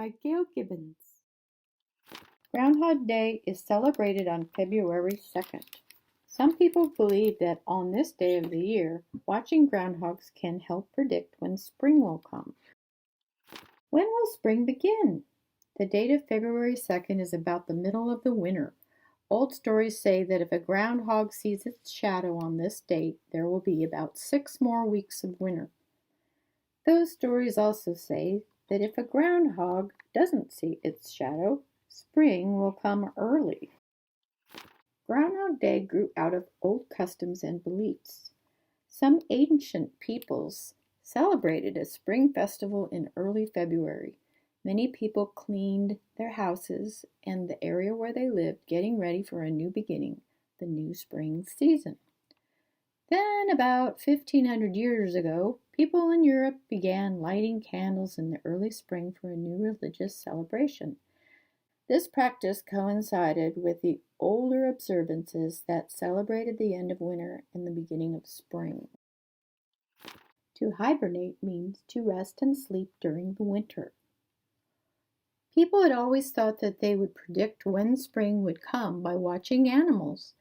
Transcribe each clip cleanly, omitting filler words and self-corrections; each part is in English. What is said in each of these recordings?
by Gail Gibbons. Groundhog Day is celebrated on February 2nd. Some people believe that on this day of the year, watching groundhogs can help predict when spring will come. When will spring begin? The date of February 2nd is about the middle of the winter. Old stories say that if a groundhog sees its shadow on this date, there will be about 6 more weeks of winter. Those stories also say that if a groundhog doesn't see its shadow, spring will come early. Groundhog Day grew out of old customs and beliefs. Some ancient peoples celebrated a spring festival in early February. Many people cleaned their houses and the area where they lived, getting ready for a new beginning, the new spring season. Then, about 1500 years ago, people in Europe began lighting candles in the early spring for a new religious celebration. This practice coincided with the older observances that celebrated the end of winter and the beginning of spring. To hibernate means to rest and sleep during the winter. People had always thought that they would predict when spring would come by watching animals.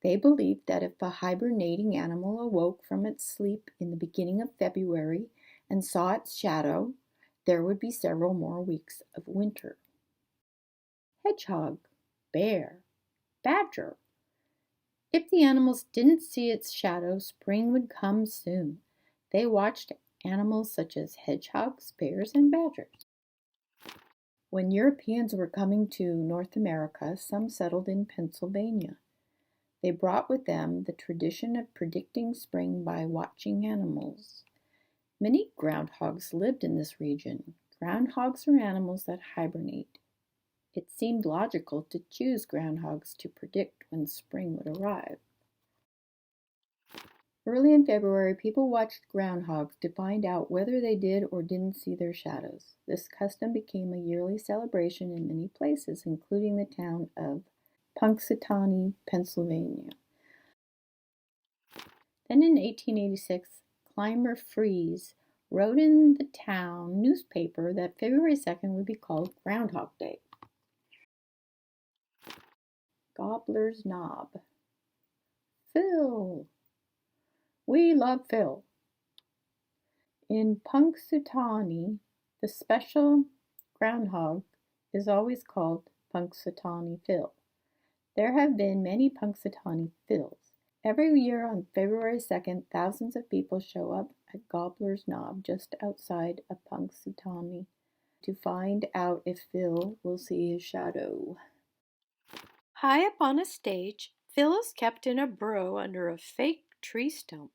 They believed that if a hibernating animal awoke from its sleep in the beginning of February and saw its shadow, there would be several more weeks of winter. Hedgehog, bear, badger. If the animals didn't see its shadow, spring would come soon. They watched animals such as hedgehogs, bears, and badgers. When Europeans were coming to North America, some settled in Pennsylvania. They brought with them the tradition of predicting spring by watching animals. Many groundhogs lived in this region. Groundhogs are animals that hibernate. It seemed logical to choose groundhogs to predict when spring would arrive. Early in February, people watched groundhogs to find out whether they did or didn't see their shadows. This custom became a yearly celebration in many places, including the town of Punxsutawney, Pennsylvania. Then in 1886, Clymer Fries wrote in the town newspaper that February 2nd would be called Groundhog Day. Gobbler's Knob. Phil. We love Phil. In Punxsutawney, the special groundhog is always called Punxsutawney Phil. There have been many Punxsutawney Phils. Every year on February 2nd, thousands of people show up at Gobbler's Knob just outside of Punxsutawney to find out if Phil will see his shadow. High up on a stage, Phil is kept in a burrow under a fake tree stump.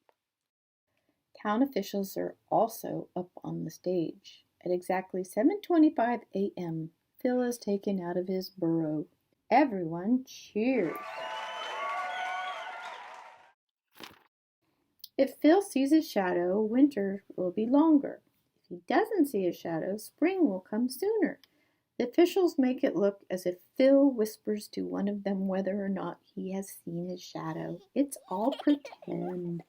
Town officials are also up on the stage. At exactly 7:25 a.m., Phil is taken out of his burrow. Everyone cheers. If Phil sees his shadow, winter will be longer. If he doesn't see his shadow, spring will come sooner. The officials make it look as if Phil whispers to one of them whether or not he has seen his shadow. It's all pretend.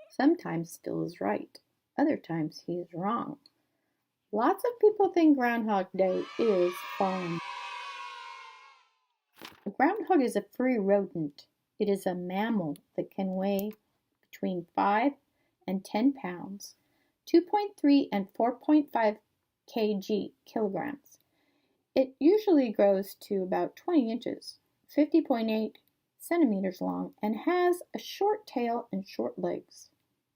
Sometimes Phil is right. Other times he is wrong. Lots of people think Groundhog Day is fun. A groundhog is a furry rodent. It is a mammal that can weigh between 5 and 10 pounds, 2.3 and 4.5 kilograms. It usually grows to about 20 inches, 50.8 centimeters long, and has a short tail and short legs.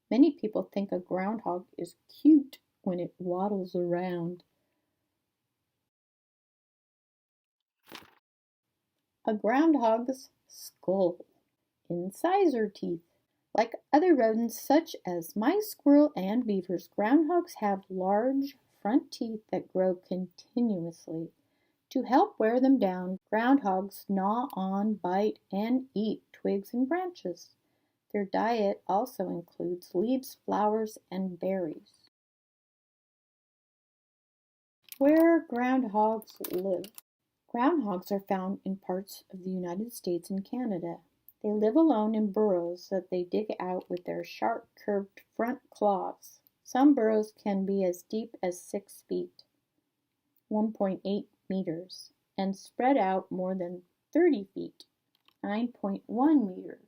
Many people think a groundhog is cute when it waddles around. A groundhog's skull. Incisor teeth. Like other rodents such as mice, squirrel, and beavers, groundhogs have large front teeth that grow continuously. To help wear them down, groundhogs gnaw on, bite, and eat twigs and branches. Their diet also includes leaves, flowers, and berries. Where groundhogs live. Groundhogs are found in parts of the United States and Canada. They live alone in burrows that they dig out with their sharp, curved front claws. Some burrows can be as deep as 6 feet. 1.8 meters, and spread out more than 30 feet, 9.1 meters.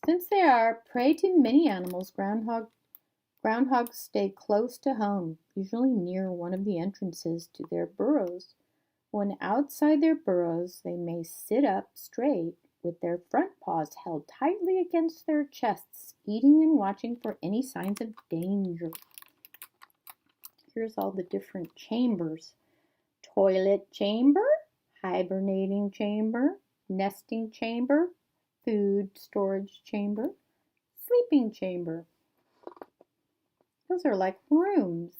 Since they are prey to many animals, groundhogs stay close to home, usually near one of the entrances to their burrows. When outside their burrows, they may sit up straight with their front paws held tightly against their chests, eating and watching for any signs of danger. Here's all the different chambers. Toilet chamber, hibernating chamber, nesting chamber, food storage chamber, sleeping chamber. Those are like rooms.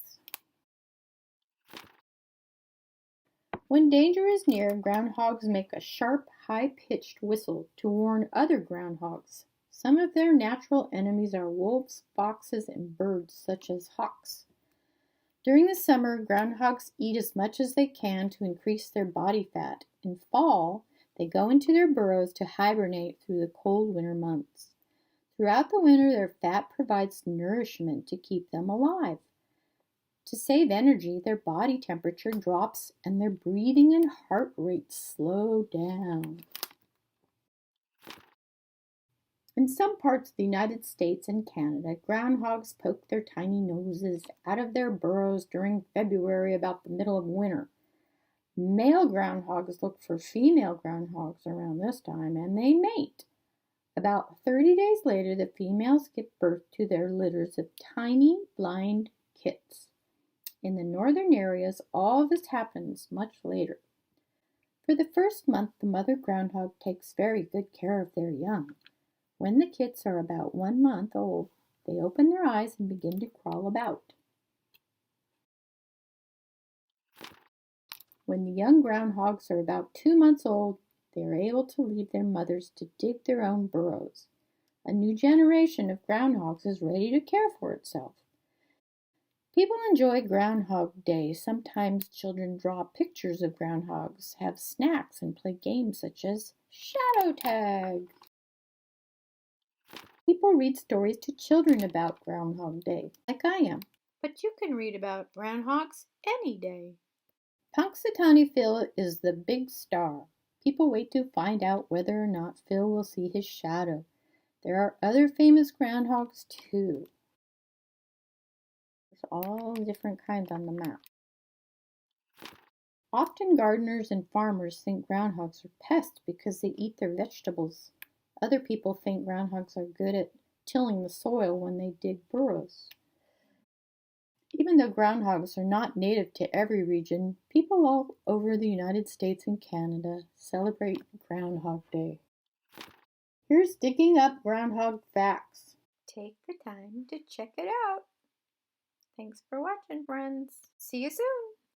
When danger is near, groundhogs make a sharp, high-pitched whistle to warn other groundhogs. Some of their natural enemies are wolves, foxes, and birds such as hawks. During the summer, groundhogs eat as much as they can to increase their body fat. In fall, they go into their burrows to hibernate through the cold winter months. Throughout the winter, their fat provides nourishment to keep them alive. To save energy, their body temperature drops and their breathing and heart rate slow down. In some parts of the United States and Canada, groundhogs poke their tiny noses out of their burrows during February, about the middle of winter. Male groundhogs look for female groundhogs around this time, and they mate. About 30 days later, the females give birth to their litters of tiny, blind kits. In the northern areas, all this happens much later. For the first month, the mother groundhog takes very good care of their young. When the kits are about 1 month old, they open their eyes and begin to crawl about. When the young groundhogs are about 2 months old, they are able to leave their mothers to dig their own burrows. A new generation of groundhogs is ready to care for itself. People enjoy Groundhog Day. Sometimes children draw pictures of groundhogs, have snacks, and play games such as shadow tag. People read stories to children about Groundhog Day, like I am. But you can read about groundhogs any day. Punxsutawney Phil is the big star. People wait to find out whether or not Phil will see his shadow. There are other famous groundhogs too. There's all different kinds on the map. Often gardeners and farmers think groundhogs are pests because they eat their vegetables. Other people think groundhogs are good at tilling the soil when they dig burrows. Even though groundhogs are not native to every region, people all over the United States and Canada celebrate Groundhog Day. Here's digging up groundhog facts. Take the time to check it out. Thanks for watching, friends. See you soon.